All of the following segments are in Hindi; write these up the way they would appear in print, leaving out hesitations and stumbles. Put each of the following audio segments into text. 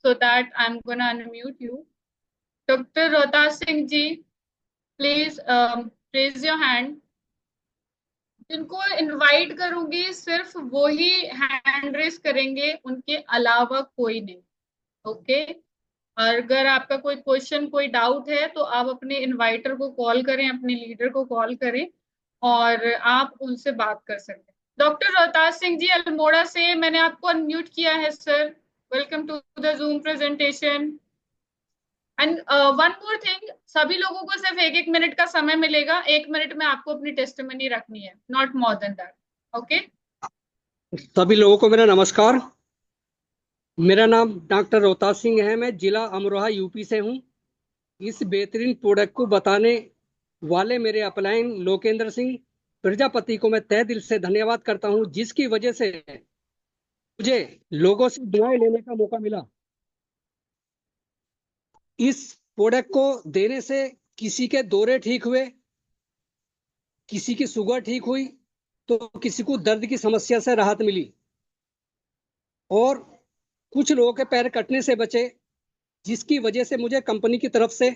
so that I'm gonna unmute you. Dr. Rohtas Singh ji, please raise your hand. जिनको इनवाइट करूंगी सिर्फ वो ही हैंड रेस करेंगे, उनके अलावा कोई नहीं। ओके। और अगर आपका कोई क्वेश्चन, कोई डाउट है तो आप अपने इनवाइटर को कॉल करें, अपने लीडर को कॉल करें और आप उनसे बात कर सकते हैं। डॉक्टर रोहतास सिंह जी अल्मोड़ा से, मैंने आपको अनम्यूट किया है sir. Welcome to the Zoom presentation. And one more thing, सभी लोगों को सिर्फ 1-1 मिनट का समय मिलेगा। 1 मिनट में आपको अपनी टेस्टिमनी रखनी है, not more than that. Okay. सभी लोगों को मेरा नमस्कार। मेरा नाम डॉक्टर रोहतास सिंह है। मैं जिला अमरोहा यूपी से हूं। इस बेहतरीन प्रोडक्ट को बताने वाले मेरे अपलाइन लोकेंद्र सिंह प्रजापति को मैं तहे दिल से धन्यवाद करता हूं, जिसकी वजह से मुझे लोगों से दुआएं लेने का मौका मिला। इस प्रोडक्ट को देने से किसी के दौरे ठीक हुए, किसी की शुगर ठीक हुई, तो किसी को दर्द की समस्या से राहत मिली और कुछ लोगों के पैर कटने से बचे, जिसकी वजह से मुझे कंपनी की तरफ से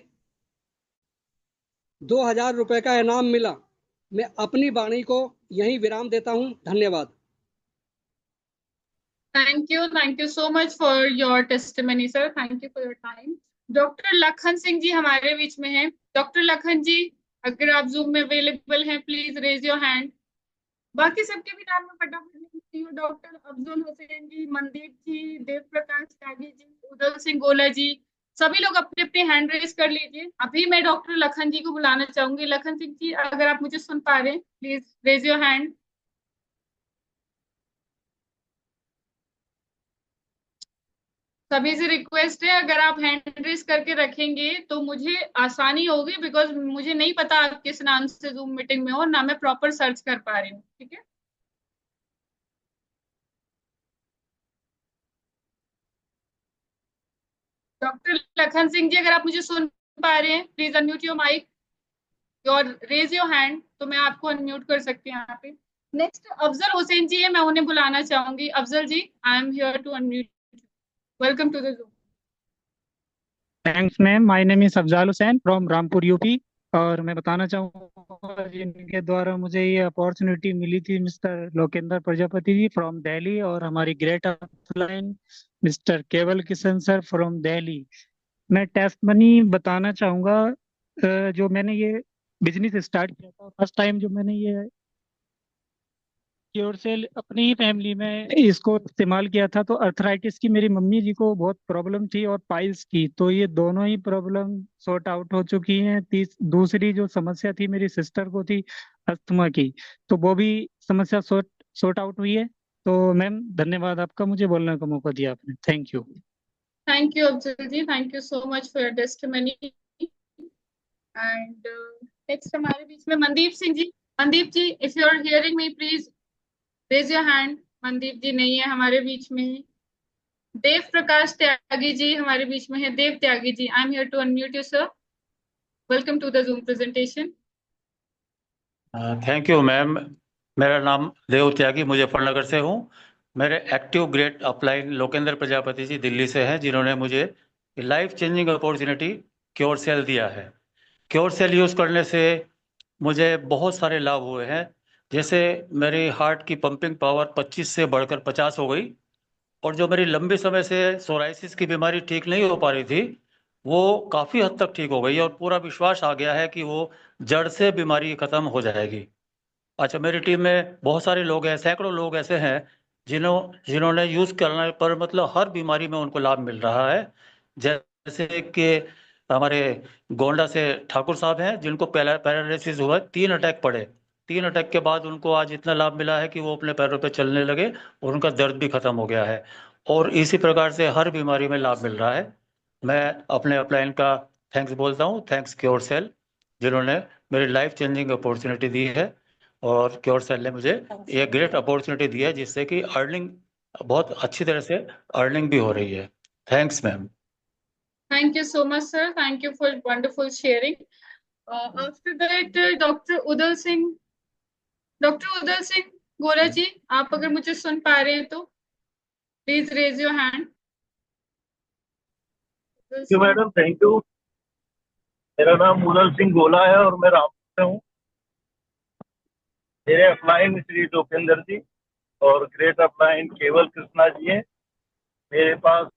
2000 रुपए का इनाम मिला। मैं अपनी वाणी को यहीं विराम देता हूं। धन्यवाद। Thank you so much for your testimony sir. Thank you for your time. Doctor Lakhan Singh ji हमारे बीच में हैं। डॉक्टर लखन जी, अगर आप जूम में अवेलेबल हैं, प्लीज रेज योर हैंड। बाकी सबके भी नाम में फटाफट लिखती हूँ। डॉक्टर अफजल हुसैन जी, मनदीप जी, देव प्रकाश त्यागी जी, उदल सिंह गोला जी, सभी लोग अपने अपने हैंड रेज कर लीजिए। अभी मैं डॉक्टर लखन जी को बुलाना चाहूंगी। लखन सिंह जी, अगर आप मुझे सुन पा रहे हैं, प्लीज रेज योर हैंड। सभी से रिक्वेस्ट है, अगर आप हैंड रेस करके रखेंगे तो मुझे आसानी होगी, बिकॉज मुझे नहीं पता आप किस नाम से जूम मीटिंग में हो, ना मैं प्रॉपर सर्च कर पा रही हूँ। ठीक है। डॉक्टर लखन सिंह जी, अगर आप मुझे सुन पा रहे हैं, प्लीज अनम्यूट योर माइक और रेज योर हैंड, तो मैं आपको अनम्यूट कर सकती हूँ यहाँ पे। नेक्स्ट अफजल हुसैन जी है, मैं उन्हें बुलाना चाहूंगी। Afzal ji, I am here to unmute. Welcome to the Zoom. Thanks ma'am, my name is Afzal Hussain from Rampur UP. और मैं बताना चाहूँगा जिनके द्वारा मुझे ये अपॉर्चुनिटी मिली थी, मिस्टर लोकेंद्र प्रजापति जी फ्रॉम दिल्ली और हमारी ग्रेट अपलाइन मिस्टर केवल किशन सर फ्रॉम दिल्ली। मैं टेस्ट मनी बताना चाहूँगा। जो मैंने ये बिजनेस स्टार्ट किया था फर्स्ट टाइम, जो मैंने ये क्योर सेल अपनी ही फैमिली में इसको इस्तेमाल किया था, तो अर्थराइटिस की मेरी मम्मी जी को बहुत प्रॉब्लम थी और पाइल्स की, तो ये दोनों ही प्रॉब्लम सॉर्ट आउट हो चुकी हैं। दूसरी जो समस्या थी मेरी सिस्टर को थी अस्थमा की, तो वो भी समस्या सॉर्ट सॉर्ट आउट हुई है। तो मैम धन्यवाद आपका, मुझे बोलने का मौका दिया आपने। Thank you. Thank you Afzal ji, thank you so much for your testimony. And next हमारे बीच में Mandeep Singh ji. Mandeep ji, if you are hearing me, please raise your hand. Mandeep ji नहीं है हमारे बीच में। देव प्रकाश त्यागी जी हमारे बीच में है। Dev Tyagi ji, I am here to unmute you sir. Welcome to the Zoom presentation. Thank you ma'am. मेरा नाम देव त्यागी, मुजफ्फरनगर से हूँ। मेरे active great upline Lokendra Prajapati ji Delhi से हैं, जिन्होंने मुझे life changing opportunity cure sale दिया है। क्योर सेल यूज़ करने से मुझे बहुत सारे लाभ हुए हैं। जैसे मेरी हार्ट की पंपिंग पावर 25 से बढ़कर 50 हो गई, और जो मेरी लंबे समय से सोराइसिस की बीमारी ठीक नहीं हो पा रही थी, वो काफ़ी हद तक ठीक हो गई और पूरा विश्वास आ गया है कि वो जड़ से बीमारी खत्म हो जाएगी। अच्छा, मेरी टीम में बहुत सारे लोग हैं, सैकड़ों लोग ऐसे हैं जिन्होंने यूज़ करने पर मतलब हर बीमारी में उनको लाभ मिल रहा है। जैसे कि हमारे गोंडा से ठाकुर साहब हैं, जिनको पैरालिसिस हुआ, 3 अटैक पड़े। 3 अटैक के बाद उनको आज इतना लाभ मिला है कि वो अपने पैरों पे चलने लगे और उनका दर्द भी खत्म हो गया है। और इसी प्रकार से हर बीमारी में लाभ मिल रहा है। मैं अपने अपलाइन का थैंक्स बोलता हूँ। थैंक्स क्योर सेल, जिन्होंने मेरी लाइफ चेंजिंग अपॉर्चुनिटी दी है। और क्योर सेल ने मुझे एक ग्रेट अपॉर्चुनिटी दी है, जिससे कि अर्निंग बहुत अच्छी तरह से अर्निंग भी हो रही है। Thanks ma'am. Thank you so much sir. Thank you for wonderful sharing. After that doctor Udal Singh. Doctor Udal Singh गोरा जी, आप अगर मुझे सुन पा रहे हैं तो please raise your hand. Sir. Madam, thank you. मेरा नाम मुदल सिंह गोला है और मैं रामपुर से हूँ। मेरे अपलाइन श्री लोकेंद्र जी और ग्रेट अपलाइन केवल कृष्णा जी हैं। मेरे पास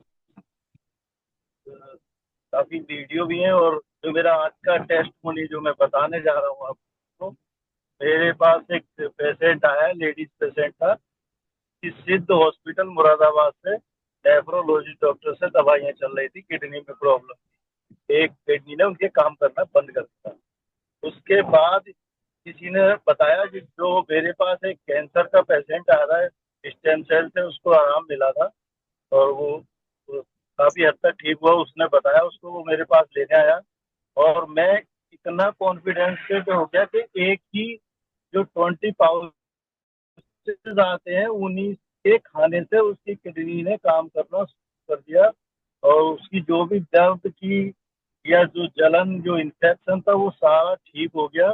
काफी वीडियो भी हैं और जो मेरा आज का टेस्ट मोनी जो मैं बताने जा रहा हूँ आपको, मेरे पास एक पेशेंट आया, लेडीज पेशेंट था। इस सिद्ध हॉस्पिटल मुरादाबाद से नेफ्रोलॉजिस्ट डॉक्टर से दवाइयाँ चल रही थी, किडनी में प्रॉब्लम थी। एक किडनी ने उनके काम करना बंद कर दिया। उसके बाद किसी ने बताया कि जो मेरे पास एक कैंसर का पेशेंट आ रहा है, स्टेम सेल से उसको आराम मिला था और वो काफी हद तक ठीक हुआ। उसने बताया उसको, वो मेरे पास लेने आया और मैं इतना कॉन्फिडेंस से हो गया कि एक ही जो 20 पाउचेज आते हैं उन्हीं के खाने से उसकी किडनी ने काम करना शुरू कर दिया और उसकी जो भी दर्द की या जो जलन, जो इन्फेक्शन था, वो सारा ठीक हो गया।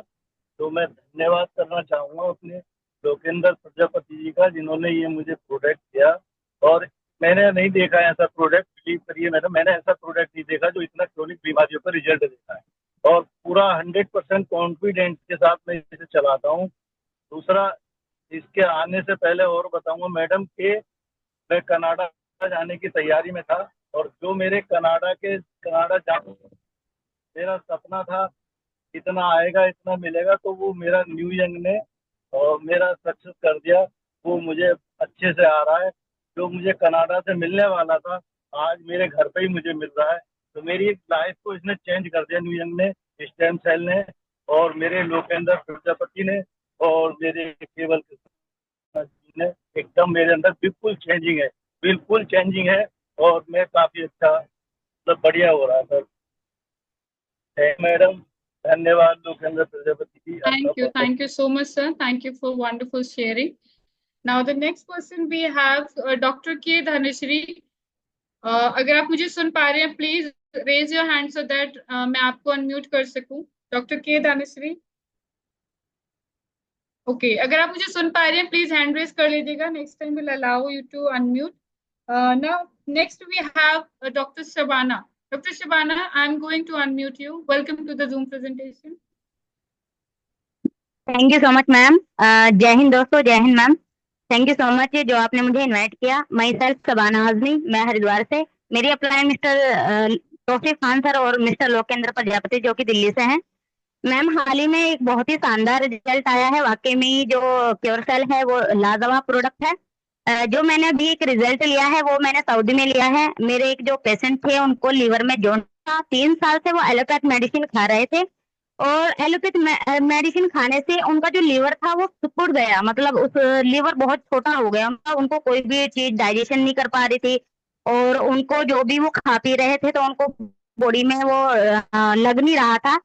तो मैं धन्यवाद करना चाहूँगा अपने लोकेंद्र प्रजापति जी का, जिन्होंने ये मुझे प्रोडक्ट दिया। और मैंने नहीं देखा ऐसा प्रोडक्ट, बिलीव करिए मैडम, मैंने ऐसा प्रोडक्ट नहीं देखा जो इतना क्रोनिक बीमारियों पर रिजल्ट देता है। और पूरा 100% कॉन्फिडेंस के साथ मैं इसे चलाता हूँ। दूसरा, इसके आने से पहले और बताऊंगा मैडम कि मैं कनाडा जाने की तैयारी में था और जो मेरे कनाडा जाने मेरा सपना था, इतना आएगा इतना मिलेगा, तो वो मेरा न्यू यंग ने और मेरा सक्सेस कर दिया। वो मुझे अच्छे से आ रहा है। जो मुझे कनाडा से मिलने वाला था, आज मेरे घर पे ही मुझे मिल रहा है। तो मेरी लाइफ को इसने चेंज कर दिया, न्यू यंग ने, स्टेम सेल ने और मेरे लोकेंद्र प्रजापति ने और मेरे केवल कृष्णा जी ने। एकदम मेरे अंदर बिल्कुल चेंजिंग है, बिल्कुल चेंजिंग है और मैं काफी अच्छा, मतलब बढ़िया हो रहा है सर। मैडम, धन्यवाद लोकेंद्र प्रजापति जी, आपका बहुत बहुत। Thank you so much, sir. Thank you for wonderful sharing. Now the next person we have Dr. K. Dhanashri. अगर आप मुझे सुन पा रहे हैं, please raise your hand so that मैं आपको अनम्यूट कर सकूं। डॉक्टर के दानश्री, ओके, अगर आप मुझे सुन पा रहे हैं प्लीज हैंड रेज कर लीजिएगा। Next time will allow you to unmute. Now next we have doctor Shabana. Doctor Shabana, I am going to unmute you. Welcome to the Zoom presentation. Thank you so much ma'am. जय हिंद दोस्तों, जय हिंद ma'am. Thank you so much जो आपने मुझे इनवाइट किया। माई सेल्फ शबाना आजमी, मैं हरिद्वार से। मेरी apply mister Tausif Khan sir और मिस्टर लोकेंद्र प्रजापति जो कि दिल्ली से हैं। मैम, हाल ही में एक बहुत ही शानदार रिजल्ट आया है। वाकई में जो क्योर सेल है वो लाजवाब प्रोडक्ट है। जो मैंने अभी एक रिजल्ट लिया है वो मैंने सऊदी में लिया है। मेरे एक जो पेशेंट थे उनको लीवर में जोन था। 3 साल से वो एलोपैथ मेडिसिन खा रहे थे और एलोपैथ मेडिसिन खाने से उनका जो लीवर था वो सिकुड़ गया। मतलब उस लीवर बहुत छोटा हो गया उनका। उनको कोई भी चीज डाइजेशन नहीं कर पा रही थी और उनको जो भी वो खा पी रहे थे तो उनको बॉडी में वो लग नहीं रहा था।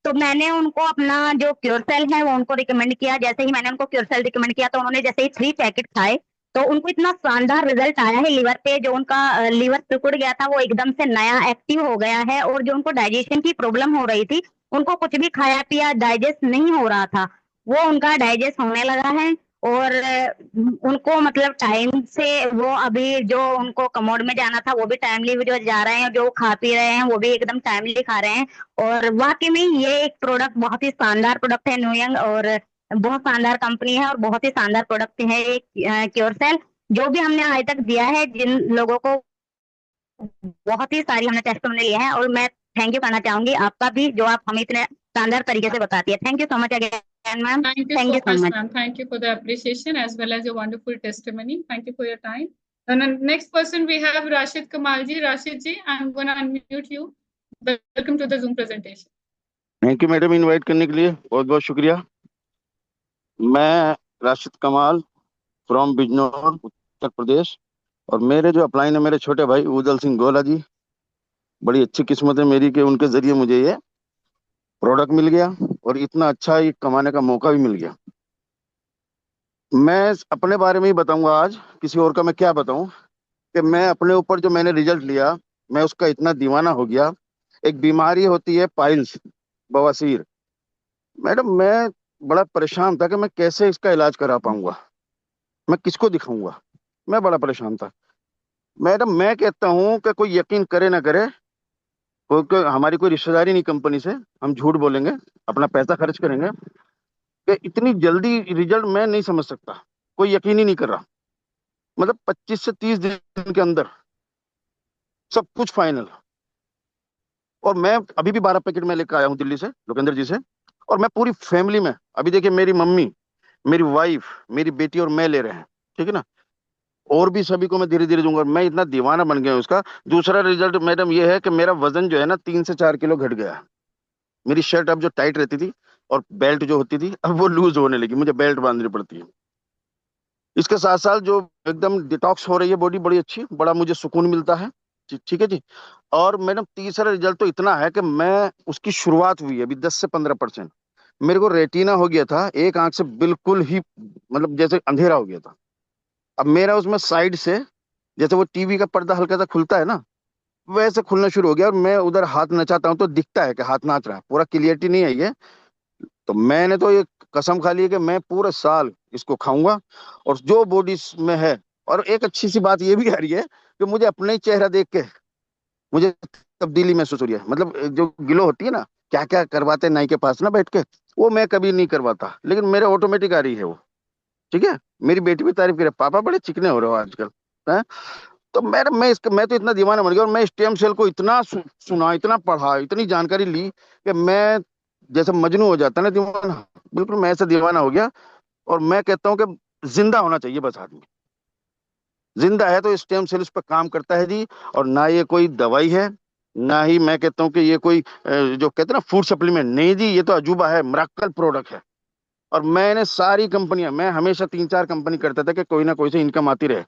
तो मैंने उनको अपना जो क्योर सेल है वो उनको रिकमेंड किया। जैसे ही मैंने उनको क्योर सेल रिकमेंड किया तो उन्होंने जैसे ही 3 पैकेट खाए तो उनको इतना शानदार रिजल्ट आया है लीवर पे। जो उनका लीवर सिकुड़ गया था वो एकदम से नया एक्टिव हो गया है और जो उनको डाइजेशन की प्रॉब्लम हो रही थी, उनको कुछ भी खाया पिया डाइजेस्ट नहीं हो रहा था, वो उनका डाइजेस्ट होने लगा है। और उनको मतलब टाइम से वो अभी जो उनको कमोड में जाना था वो भी टाइमली जो जा रहे हैं, जो खा पी रहे हैं वो भी एकदम टाइमली खा रहे हैं। और वाकई में ये एक प्रोडक्ट बहुत ही शानदार प्रोडक्ट है न्यू यंग, और बहुत शानदार कंपनी है और बहुत ही शानदार प्रोडक्ट है ये क्योर सेल। जो भी हमने आज तक दिया है जिन लोगों को, बहुत ही सारी हमने टेस्ट हमने लिए हैं और मैं थैंक यू कहना चाहूंगी आपका भी जो आप हमें इतने शानदार तरीके से बताती है। Thank you so much again ma'am. Thank you thank so you so much, much. ma'am. Thank you for the appreciation as well as your wonderful testimony. Thank you for your time. And the next person we have Rashid Kamal ji. Rashid ji, I'm going to unmute you. Welcome to the Zoom presentation. Thank you madam, invite करने के लिए बहुत बहुत शुक्रिया। मैं राशिद कमाल फ्रॉम बिजनौर, उत्तर प्रदेश, और मेरे जो अपलाइन है मेरे छोटे भाई उदल सिंह गोला जी। बड़ी अच्छी किस्मत है मेरी कि उनके जरिए मुझे ये प्रोडक्ट मिल गया और इतना अच्छा ये कमाने का मौका भी मिल गया। मैं अपने बारे में ही बताऊंगा आज, किसी और का मैं क्या बताऊं कि मैं अपने ऊपर जो मैंने रिजल्ट लिया, मैं उसका इतना दीवाना हो गया। एक बीमारी होती है पाइल्स, बवासीर। मैडम, मैं बड़ा परेशान था कि मैं कैसे इसका इलाज करा पाऊंगा, मैं किसको दिखाऊंगा, मैं बड़ा परेशान था। मैडम मैं कहता हूँ कि कोई यकीन करे ना करे, हमारी कोई रिश्तेदारी नहीं कंपनी से, हम झूठ बोलेंगे, अपना पैसा खर्च करेंगे, कि इतनी जल्दी रिजल्ट मैं नहीं समझ सकता। कोई यकीन ही नहीं कर रहा। मतलब 25 से 30 दिन के अंदर सब कुछ फाइनल। और मैं अभी भी 12 पैकेट में लेकर आया हूँ दिल्ली से, लोकेंद्र जी से। और मैं पूरी फैमिली में, अभी देखिए मेरी मम्मी, मेरी वाइफ, मेरी बेटी और मैं ले रहे हैं, ठीक है ना। और भी सभी को मैं धीरे धीरे दूंगा। मैं इतना दीवाना बन गया हूं उसका। दूसरा रिजल्ट मैडम ये है कि मेरा वजन जो है ना 3 से 4 किलो घट गया है। मेरी शर्ट अब जो टाइट रहती थी और बेल्ट जो होती थी अब वो लूज होने लगी, मुझे बेल्ट बांधनी पड़ती है। इसके साथ साथ जो एकदम डिटॉक्स हो रही है बॉडी, बड़ी अच्छी, बड़ा मुझे सुकून मिलता है। ठीक है जी। और मैडम तीसरा रिजल्ट तो इतना है कि मैं, उसकी शुरुआत हुई है अभी 10 से 15%। मेरे को रेटिना हो गया था, एक आंख से बिल्कुल ही मतलब जैसे अंधेरा हो गया था। अब मेरा उसमें साइड से, जैसे वो टीवी का पर्दा हल्का सा खुलता है ना, वैसे खुलना शुरू हो गया। और मैं उधर हाथ नचाता हूँ तो दिखता है कि हाथ नाच रहा है, पूरा क्लियरिटी नहीं है ये। तो मैंने तो ये कसम खा ली है कि मैं पूरे साल इसको खाऊंगा। और जो बॉडी में है, और एक अच्छी सी बात ये भी आ रही है कि मुझे अपना ही चेहरा देख के मुझे तब्दीली महसूस हो रही है। मतलब जो ग्लो होती है ना, क्या क्या करवाते हैं नाई के पास ना बैठ के, वो मैं कभी नहीं करवाता, लेकिन मेरे ऑटोमेटिक आ रही है वो। ठीक है। मेरी बेटी भी तारीफ करे, पापा बड़े चिकने हो रहे हो आजकल। हैं? तो मैं तो इतना दीवाना बन गया। और मैं स्टेम सेल को इतना सुना, इतना पढ़ा, इतनी जानकारी ली कि मैं जैसे मजनू हो जाता ना दीवाना, बिल्कुल मैं ऐसा दीवाना हो गया। और मैं कहता हूँ कि जिंदा होना चाहिए बस आदमी। जिंदा है तो स्टेम सेल उस पर काम करता है जी। और ना ये कोई दवाई है, ना ही मैं कहता हूँ कि ये कोई जो कहते हैं ना फूड सप्लीमेंट, नहीं जी, ये तो अजूबा है, मिराकल प्रोडक्ट है। और मैंने सारी कंपनियां, मैं हमेशा 3 4 कंपनी करता था कि कोई ना कोई से इनकम आती रहे।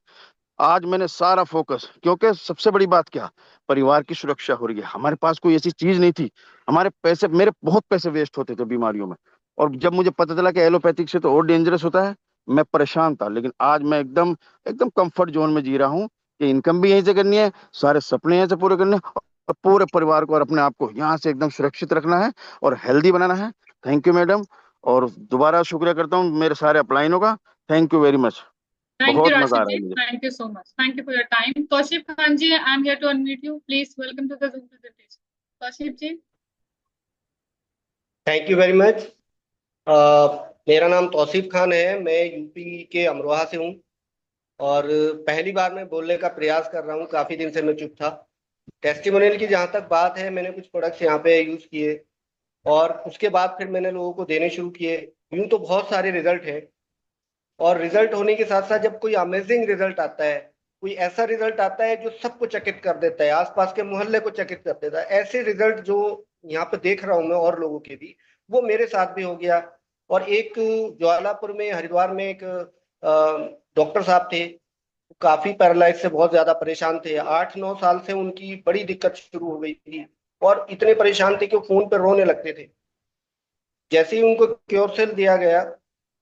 आज मैंने सारा फोकस, क्योंकि सबसे बड़ी बात क्या, परिवार की सुरक्षा हो रही है। हमारे पास कोई ऐसी चीज नहीं थी। हमारे पैसे, मेरे बहुत पैसे वेस्ट होते थे बीमारियों में। और जब मुझे पता चला कि एलोपैथिक से तो और डेंजरस होता है, मैं परेशान था। लेकिन आज मैं एकदम एकदम कंफर्ट जोन में जी रहा हूँ कि इनकम भी यहीं से करनी है, सारे सपने यहीं से पूरे करने हैं, और पूरे परिवार को और अपने आप को यहाँ से एकदम सुरक्षित रखना है और हेल्दी बनाना है। Thank you madam. और दोबारा शुक्रिया करता हूँ मेरे सारे अपलाइनों का। Thank you very much. Thank you, बहुत मजा आ Rashid रहा ji. है मुझे। Thank you so much. Thank you for your time. Kaushik Khan ji, I'm here to unmute you. Please welcome to the Zoom presentation. Kaushik ji. Thank you very much. मेरा नाम तौसीफ खान है, मैं यूपी के अमरोहा से हूँ। और पहली बार मैं बोलने का प्रयास कर रहा हूँ, काफ़ी दिन से मैं चुप था। टेस्टिमोनियल की जहाँ तक बात है, मैंने कुछ प्रोडक्ट्स यहाँ पे यूज़ किए और उसके बाद फिर मैंने लोगों को देने शुरू किए। यूँ तो बहुत सारे रिजल्ट हैं, और रिजल्ट होने के साथ साथ जब कोई अमेजिंग रिजल्ट आता है, कोई ऐसा रिजल्ट आता है जो सबको चकित कर देता है, आसपास के मोहल्ले को चकित कर देता है, ऐसे रिजल्ट जो यहाँ पे देख रहा हूँ मैं और लोगों के भी, वो मेरे साथ भी हो गया। और एक ज्वालापुर में, हरिद्वार में एक डॉक्टर साहब थे, काफी पैरालाइज से बहुत ज्यादा परेशान थे, 8 9 साल से उनकी बड़ी दिक्कत शुरू हो गई थी। और इतने परेशान थे कि वो फोन पर रोने लगते थे। जैसे ही उनको क्योर सेल दिया गया,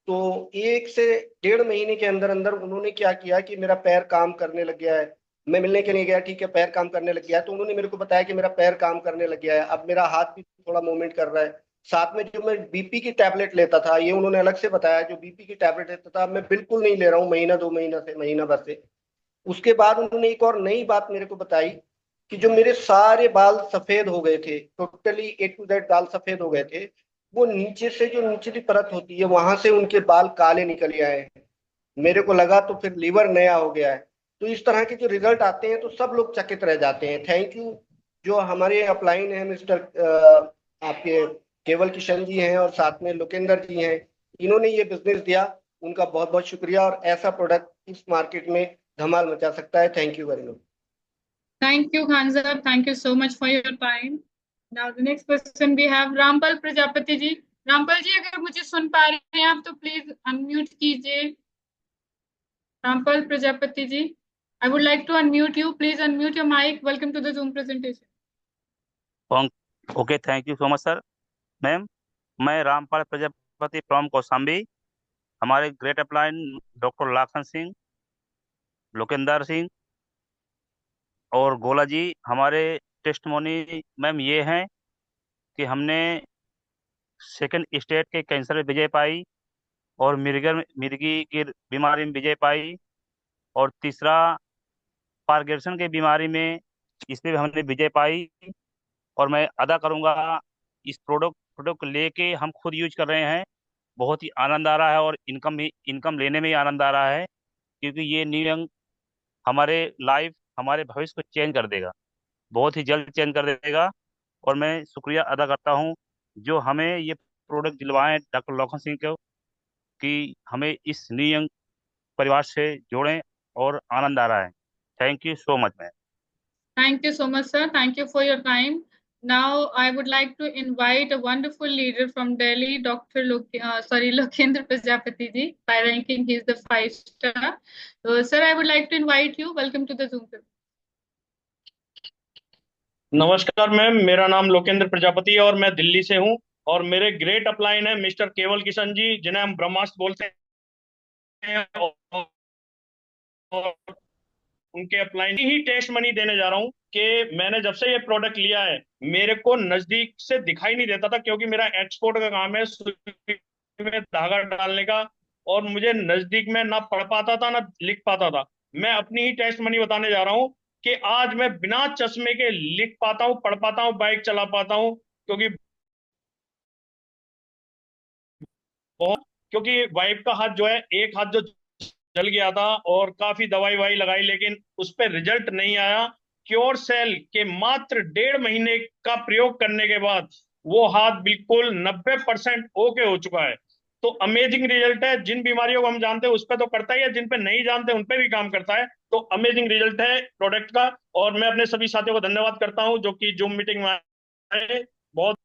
तो 1 से 1.5 महीने के अंदर अंदर उन्होंने क्या किया कि मेरा पैर काम करने लग गया है। मैं मिलने के लिए गया, ठीक है पैर काम करने लग गया है, तो उन्होंने मेरे को बताया कि मेरा पैर काम करने लग गया है, अब मेरा हाथ भी थोड़ा मूवमेंट कर रहा है। साथ में जो मैं बीपी की टैबलेट लेता था, ये उन्होंने अलग से बताया, जो बीपी की टैबलेट लेता था मैं बिल्कुल नहीं ले रहा हूँ, महीना 2 महीना से, महीना भर से। उसके बाद उन्होंने एक और नई बात मेरे को बताई कि जो मेरे सारे बाल सफेद हो गए थे, टोटली A to Z बाल सफेद हो गए थे, वो नीचे से जो निचली परत होती है वहां से उनके बाल काले निकल आए हैं। मेरे को लगा तो फिर लीवर नया हो गया है। तो इस तरह के जो रिजल्ट आते हैं तो सब लोग चकित रह जाते हैं। Thank you. जो हमारे अपलाइन है मिस्टर आपके केवल किशन जी हैं और साथ में लोकेंद्र जी हैं, इन्होंने ये बिजनेस दिया, उनका बहुत बहुत शुक्रिया। और ऐसा प्रोडक्ट इस मार्केट में धमाल मचा सकता है। Thank you very much. Thank you, Khan sir. Thank you so much for your time. Now the next person we have Rampal Prajapati ji. Rampal ji, अगर मुझे सुन पा रहे हैं आप तो प्लीज अनम्यूट कीजिए। Rampal Prajapati ji, I would like to unmute you. Please unmute your mic. Welcome to the Zoom presentation. Okay, thank you so much sir. Ma'am, मैं रामपाल प्रजापति फ्रॉम कौशाम्बी। हमारे great upline doctor Lakhan Singh, Lokender Singh और गोला जी, हमारे टेस्टमोनी मैम ये हैं कि हमने सेकंड स्टेज के कैंसर में विजय पाई, और मिर्गी की बीमारी में विजय पाई, और तीसरा पार्किंसन की बीमारी में इस पे हमने विजय पाई, और मैं अदा करूंगा। इस प्रोडक्ट को लेके हम खुद यूज कर रहे हैं, बहुत ही आनंद आ रहा है, और इनकम लेने में ही आनंद आ रहा है, क्योंकि ये न्यू यंग हमारे लाइफ, हमारे भविष्य को चेंज कर देगा, बहुत ही जल्द चेंज कर देगा। और मैं शुक्रिया अदा करता हूँ जो हमें ये प्रोडक्ट दिलवाएं, डॉक्टर लॉखन सिंह को, कि हमें इस न्यू यंग परिवार से जोड़ें, और आनंद आ रहा है। Thank you so much ma'am. Thank you so much, sir. Thank you for your time. Now, I would like to invite a wonderful leader from Delhi, Dr. Lokendra Prajapati ji, by ranking he is the 5-star. So, sir, I would like to invite you. Welcome to the Zoom. नमस्कार मैम, मेरा नाम लोकेंद्र प्रजापति है और मैं दिल्ली से हूँ। और मेरे ग्रेट अपलाइन है मिस्टर केवल किशन जी, जिन्हें हम ब्रह्मास्त्र बोलते हैं। और उनके अपलाइन ही टेस्ट मनी देने जा रहा हूँ कि मैंने जब से ये प्रोडक्ट लिया है, मेरे को नजदीक से दिखाई नहीं देता था, क्योंकि मेरा एक्सपोर्ट का काम है, सुई में धागा डालने का, और मुझे नजदीक में ना पढ़ पाता था ना लिख पाता था। मैं अपनी ही टेस्ट मनी बताने जा रहा हूँ कि आज मैं बिना चश्मे के लिख पाता हूँ, पढ़ पाता हूँ, बाइक चला पाता हूँ, क्योंकि वाइफ का हाथ जो है, एक हाथ जो जल गया था और काफी दवाई वाई लगाई, लेकिन उस पर रिजल्ट नहीं आया। क्योर सेल के मात्र 1.5 महीने का प्रयोग करने के बाद वो हाथ बिल्कुल 90% ओके हो चुका है। तो अमेजिंग रिजल्ट है। जिन बीमारियों को हम जानते हैं उस पर तो करता ही है, जिन पे नहीं जानते उन पे भी काम करता है। तो अमेजिंग रिजल्ट है प्रोडक्ट का। और मैं अपने सभी साथियों को धन्यवाद करता हूं जो कि जूम मीटिंग में आए। बहुत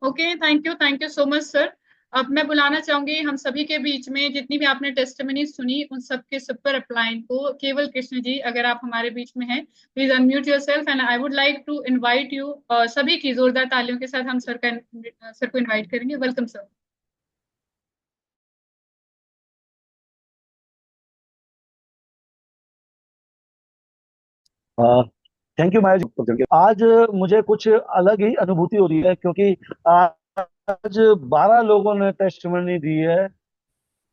okay, thank you so much sir. अब मैं बुलाना चाहूंगी हम सभी के बीच में जितनी भी आपने टेस्टिमनी सुनी उन सब के सुपर अपलाइन को। केवल कृष्ण जी, अगर आप हमारे बीच में हैं, please unmute yourself and I would like to invite you. सभी की जोरदार तालियों के साथ हम सर को इनवाइट करेंगे। Welcome sir. थैंक यू माया। आज मुझे कुछ अलग ही अनुभूति हो रही है, क्योंकि आज 12 लोगों ने टेस्टिमनी दी है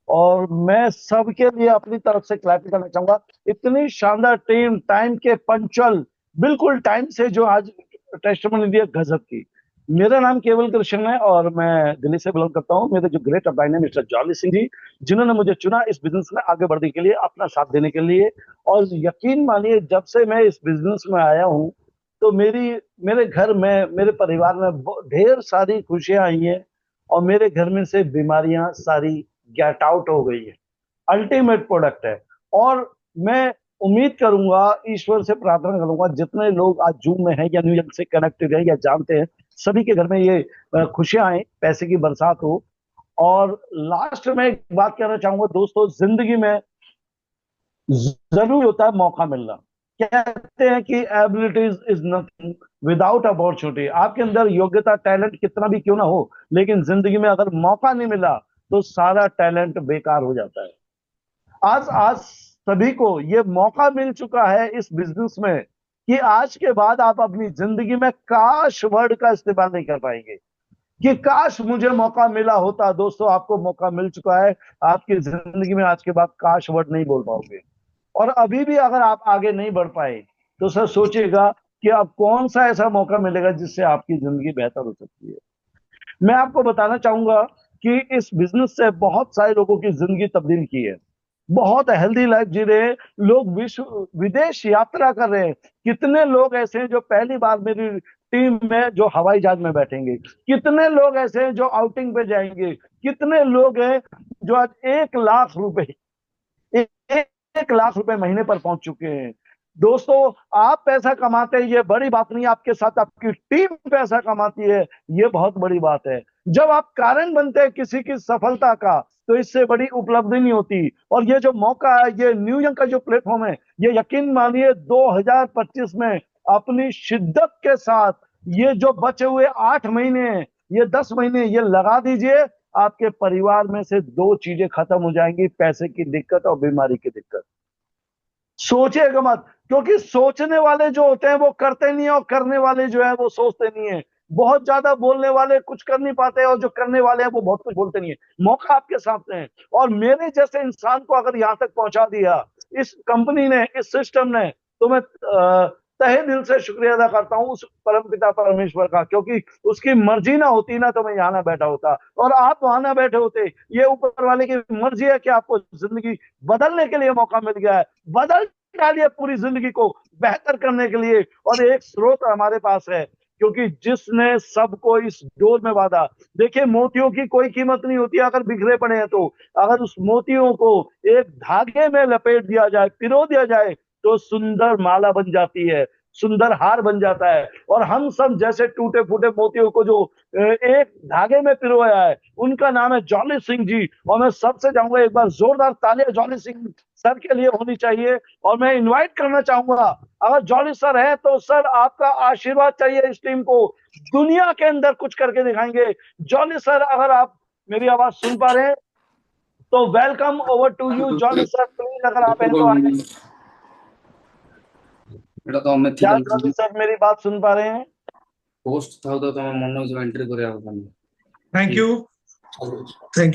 और मैं सबके लिए अपनी तरफ से क्लैप करना चाहूंगा। इतनी शानदार टीम, टाइम के पंचुअल, बिल्कुल टाइम से जो आज टेस्टिमनी दी है, गजब की। मेरा नाम केवल कृष्ण है और मैं दिल्ली से बिलोंग करता हूँ। मेरे जो ग्रेट अपलाइन है मिस्टर जॉली सिंह जी, जिन्होंने मुझे चुना इस बिजनेस में आगे बढ़ने के लिए, अपना साथ देने के लिए। और यकीन मानिए, जब से मैं इस बिजनेस में आया हूँ तो मेरे घर में, मेरे परिवार में ढेर सारी खुशियां आई हैं और मेरे घर में से बीमारियां सारी गेट आउट हो गई है। अल्टीमेट प्रोडक्ट है। और मैं उम्मीद करूंगा, ईश्वर से प्रार्थना करूंगा, जितने लोग आज जूम में हैं या न्यूयॉर्क से कनेक्टेड है या जानते हैं, सभी के घर में ये खुशियां आए, पैसे की बरसात हो। और लास्ट में एक बात कहना चाहूंगा दोस्तों, जिंदगी में जरूरी होता है मौका मिलना। कहते हैं कि abilities is nothing without opportunity. आपके अंदर योग्यता, टैलेंट कितना भी क्यों ना हो, लेकिन जिंदगी में अगर मौका नहीं मिला तो सारा टैलेंट बेकार हो जाता है। आज आज सभी को ये मौका मिल चुका है इस बिजनेस में कि आज के बाद आप अपनी जिंदगी में काश वर्ड का इस्तेमाल नहीं कर पाएंगे, कि काश मुझे मौका मिला होता। दोस्तों, आपको मौका मिल चुका है। आपकी जिंदगी में आज के बाद काश वर्ड नहीं बोल पाओगे। और अभी भी अगर आप आगे नहीं बढ़ पाए तो सर सोचिएगा कि अब कौन सा ऐसा मौका मिलेगा जिससे आपकी जिंदगी बेहतर हो सकती है। मैं आपको बताना चाहूंगा कि इस बिजनेस से बहुत सारे लोगों की जिंदगी तब्दील की है, बहुत हेल्दी लाइफ जी रहे हैं लोग, विश्व विदेश यात्रा कर रहे हैं। कितने लोग ऐसे हैं जो पहली बार मेरी टीम में जो हवाई जहाज में बैठेंगे, कितने लोग ऐसे हैं जो आउटिंग पे जाएंगे, कितने लोग हैं जो आज 1 लाख रुपए 1 लाख रुपए महीने पर पहुंच चुके हैं। दोस्तों, आप पैसा कमाते हैं ये बड़ी बात नहीं, आपके साथ आपकी टीम पैसा कमाती है, ये बहुत बड़ी बात है। जब आप कारण बनते हैं किसी की सफलता का तो इससे बड़ी उपलब्धि नहीं होती। और ये जो मौका है, ये न्यूयॉर्क का जो प्लेटफॉर्म है, ये यकीन मानिए 2025 में अपनी शिद्दत के साथ ये जो बचे हुए 8 महीने, ये 10 महीने ये लगा दीजिए, आपके परिवार में से 2 चीजें खत्म हो जाएंगी, पैसे की दिक्कत और बीमारी की दिक्कत। सोचिएगा मत, क्योंकि सोचने वाले जो होते हैं वो करते नहीं है और करने वाले जो है वो सोचते नहीं है। बहुत ज्यादा बोलने वाले कुछ कर नहीं पाते, और जो करने वाले हैं वो बहुत कुछ बोलते नहीं है। मौका आपके सामने है, और मेरे जैसे इंसान को अगर यहाँ तक पहुंचा दिया इस कंपनी ने, इस सिस्टम ने, तो मैं तहे दिल से शुक्रिया अदा करता हूँ उस परमपिता परमेश्वर का, क्योंकि उसकी मर्जी ना होती ना तो मैं यहाँ ना बैठा होता और आप वहां ना बैठे होते। ये ऊपर वाले की मर्जी है कि आपको जिंदगी बदलने के लिए मौका मिल गया है। बदल डालिए पूरी जिंदगी को बेहतर करने के लिए, और एक स्रोत हमारे पास है, क्योंकि जिसने सबको इस डोर में बांधा। देखिए, मोतियों की कोई कीमत नहीं होती अगर बिखरे पड़े हैं तो, अगर उस मोतियों को एक धागे में लपेट दिया जाए, पिरो दिया जाए, तो सुंदर माला बन जाती है, सुंदर हार बन जाता है। और हम सब जैसे टूटे फूटे मोतियों को जो एक धागे में पिरोया है, उनका नाम है जॉली सिंह जी। और मैं सबसे चाहूंगा एक बार जोरदार तालियां जॉली सिंह सर के लिए होनी चाहिए। और मैं इनवाइट करना चाहूंगा, अगर जॉली सर है तो सर आपका आशीर्वाद चाहिए इस टीम को, दुनिया के अंदर कुछ करके दिखाएंगे। जॉली सर, अगर आप मेरी आवाज सुन पा रहे हैं तो welcome, over to you Jolly sir, please अगर आप हैं तो आए। क्या जॉली सर मेरी बात सुन पा रहे हैं? पोस्ट था तो मैं मन में एंट्री कर रहा हूं। थैंक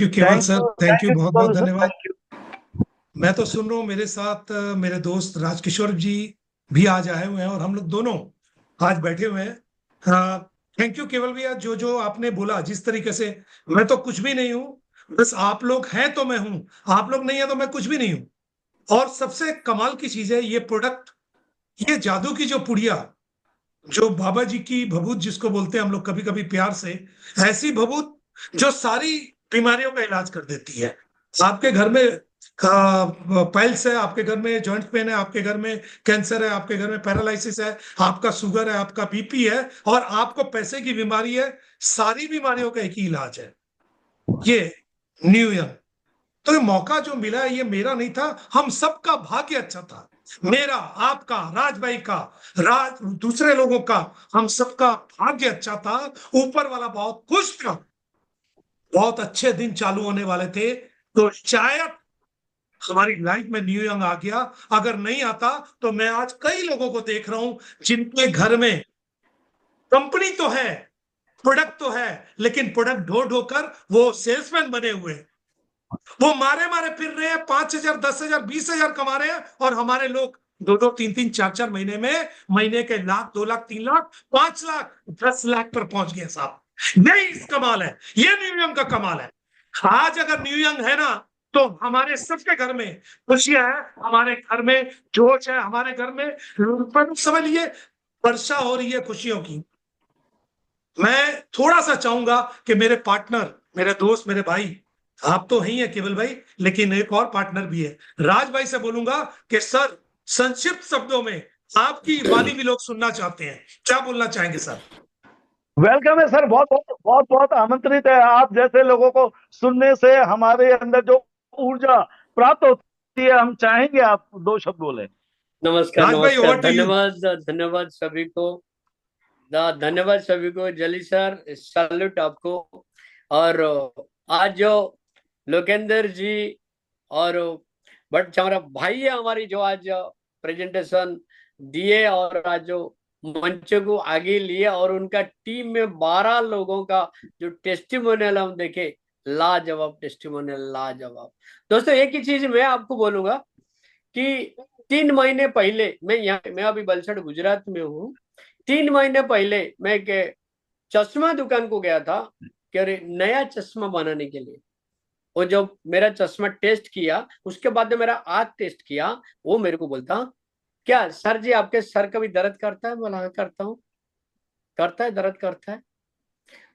यू केवल सर, थैंक यू, बहुत बहुत धन्यवाद। Thank you. मैं तो सुन रहा हूँ, मेरे साथ मेरे दोस्त राजकिशोर जी भी आज आए हुए हैं और हम लोग दोनों आज बैठे हुए हैं। थैंक यू केवल भैया, जो जो आपने बोला, जिस तरीके से, मैं तो कुछ भी नहीं हूँ, बस आप लोग हैं तो मैं हूँ, आप लोग नहीं है तो मैं कुछ भी नहीं हूँ। और सबसे कमाल की चीज है ये प्रोडक्ट, ये जादू की जो पुड़िया, जो बाबा जी की भभूत जिसको बोलते हैं हम लोग कभी कभी प्यार से, ऐसी भभूत जो सारी बीमारियों का इलाज कर देती है। आपके घर में पाइल्स है, आपके घर में जॉइंट पेन है, आपके घर में कैंसर है, आपके घर में पैरालिसिस है, आपका शुगर है, आपका बीपी है, और आपको पैसे की बीमारी है, सारी बीमारियों का एक ही इलाज है, ये न्यू ईयर। तो ये मौका जो मिला है ये मेरा नहीं था, हम सबका भाग्य अच्छा था, मेरा, आपका, राज भाई का, दूसरे लोगों का, हम सबका भाग्य अच्छा था। ऊपर वाला बहुत खुश था, बहुत अच्छे दिन चालू होने वाले थे, तो शायद हमारी लाइफ में न्यू ईयर आ गया। अगर नहीं आता तो मैं आज कई लोगों को देख रहा हूं जिनके घर में कंपनी तो है, प्रोडक्ट तो है, लेकिन प्रोडक्ट ढो ढो कर वो सेल्समैन बने हुए, वो मारे मारे फिर रहे हैं, 5,000, 10,000, 20,000 कमा रहे हैं, और हमारे लोग 2-2, 3-3, 4-4 महीने में, महीने के लाख, 2 लाख, 3 लाख, 5 लाख, 10 लाख पर पहुंच गए साहब। यही इस कमाल है, ये न्यू ईयर का कमाल है। आज अगर न्यू ईयर है ना, तो हमारे सबके घर में खुशियां है, हमारे घर में जोश है, हमारे घर में समझ लीजिए वर्षा हो रही है खुशियों की। मैं थोड़ा सा चाहूंगा कि मेरे पार्टनर, मेरे दोस्त, मेरे भाई, आप तो ही है केवल भाई, लेकिन एक और पार्टनर भी है, राज भाई से बोलूंगा कि सर संक्षिप्त शब्दों में आपकी वाणी भी लोग सुनना चाहते हैं, क्या बोलना चाहेंगे सर? वेलकम है सर, बहुत बहुत बहुत बहुत आमंत्रित है। आप जैसे लोगों को सुनने से हमारे अंदर जो ऊर्जा प्राप्त होती है, हम चाहेंगे आप 2 शब्द बोले। नमस्कार, नमस्कार, धन्यवाद, धन्यवाद सभी को, धन्यवाद सभी को। जली सर, सैल्यूट आपको। और आज जो लोकेंद्र जी और बट हमारा भाई है हमारी, जो आज प्रेजेंटेशन दिए और आज जो मंच को आगे लिए, और उनका टीम में 12 लोगों का जो टेस्टिमोनियल हम देखे, लाजवाब टेस्टिमोनियल, लाजवाब। दोस्तों एक ही चीज मैं आपको बोलूंगा कि 3 महीने पहले मैं अभी बलसड़ गुजरात में हूँ। 3 महीने पहले मैं एक चश्मा दुकान को गया था कि अरे नया चश्मा बनाने के लिए। वो जब मेरा चश्मा टेस्ट किया, उसके बाद मेरा आँख टेस्ट किया, वो मेरे को बोलता, क्या सर जी आपके सर कभी दर्द करता है? बोला हाँ करता हूँ। करता है, दर्द करता है?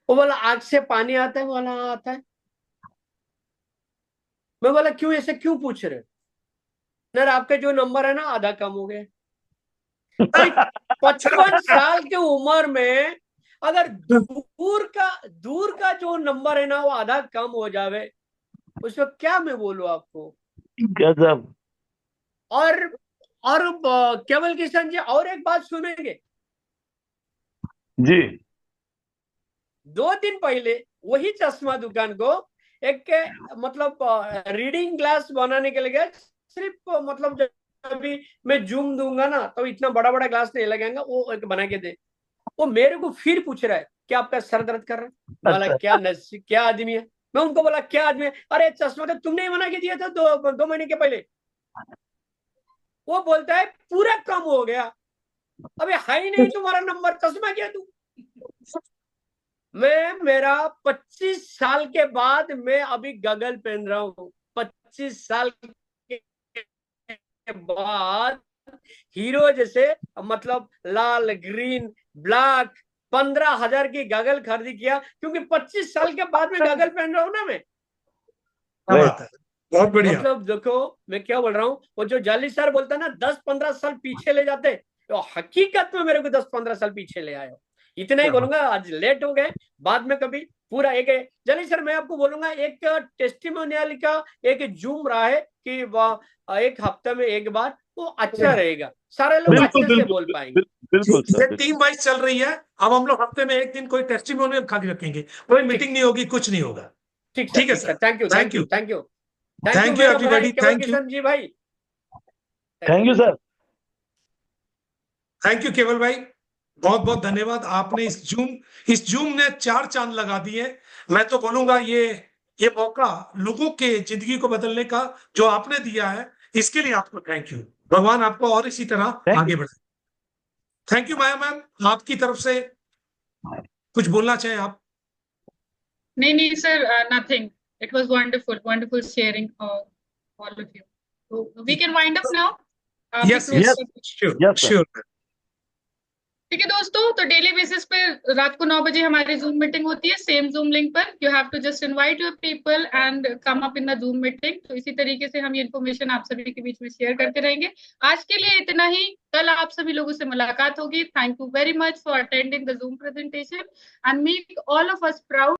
वो बोला आँख से पानी आता है? बोला हाँ आता है। मैं बोला क्यों, ऐसे क्यों पूछ रहे? सर आपके जो नंबर है ना आधा कम हो गए। 55 साल की उम्र में अगर दूर का जो नंबर है ना वो आधा कम हो जावे, उसमें क्या मैं बोलूं आपको। गजब। और केवल किशन जी, और एक बात सुनेंगे जी। 2 दिन पहले वही चश्मा दुकान को एक मतलब रीडिंग ग्लास बनाने के लिए गया। सिर्फ मतलब जब भी मैं जूम दूंगा ना तो इतना बड़ा बड़ा ग्लास नहीं लगेगा, वो एक बना के दे। वो मेरे को फिर पूछ रहा है क्या आपका सर दर्द कर रहा है? बोला क्या आदमी है? मैं उनको बोला क्या आदमी है? अरे चश्मा तो तुमने ही मना के दिया था 2 महीने के पहले। वो बोलता है पूरा कम हो गया। अबे है ही नहीं तुम्हारा नंबर, चश्मा क्या तू? मेरा 25 साल के बाद मैं अभी गगल पहन रहा हूँ। 25 साल के बाद हीरो जैसे, मतलब लाल, ग्रीन, ब्लैक 15,000 की गगल खरीदी किया, क्योंकि 25 साल के बाद में गगल पहन रहा हूँ ना मैं। बहुत बढ़िया। मतलब देखो मैं क्या बोल रहा हूँ, वो जो जाली सर बोलता है ना 10-15 साल पीछे ले जाते, तो हकीकत में मेरे को 10-15 साल पीछे ले आए हो। इतना ही बोलूंगा, आज लेट हो गए, बाद में कभी पूरा एक जाली सर मैं आपको बोलूंगा, एक टेस्टिमोनियल का एक जूम रहा है कि एक हफ्ते में एक बार, वो अच्छा रहेगा, सारे लोग अच्छे से बोल पाएंगे। ये टीम वाइज चल रही है। अब हम लोग हफ्ते में एक दिन कोई टेस्टिमोनियल खाली रखेंगे, कोई मीटिंग नहीं होगी, कुछ नहीं होगा। ठीक है sir, thank you thank you everybody, thank you जी भाई, thank you sir, thank you Keval भाई, बहुत बहुत धन्यवाद। आपने इस जूम ने 4 चांद लगा दिए। मैं तो बोलूंगा ये मौका लोगों के जिंदगी को बदलने का जो आपने दिया है, इसके लिए आपको थैंक यू। भगवान आपको और इसी तरह आगे बढ़ाए। थैंक यू माया मैम, आपकी तरफ से कुछ बोलना चाहें आप? नहीं sir, nothing, it was wonderful sharing all of you, so we can wind up now. Yes, sure. ठीक है दोस्तों, तो डेली बेसिस पे रात को 9 बजे हमारी जूम मीटिंग होती है, सेम जूम लिंक पर। You have to just invite your people and come up in the Zoom meeting. तो इसी तरीके से हम ये इन्फॉर्मेशन आप सभी के बीच में शेयर करते रहेंगे। आज के लिए इतना ही, कल आप सभी लोगों से मुलाकात होगी। Thank you very much for attending the Zoom presentation and make all of us proud.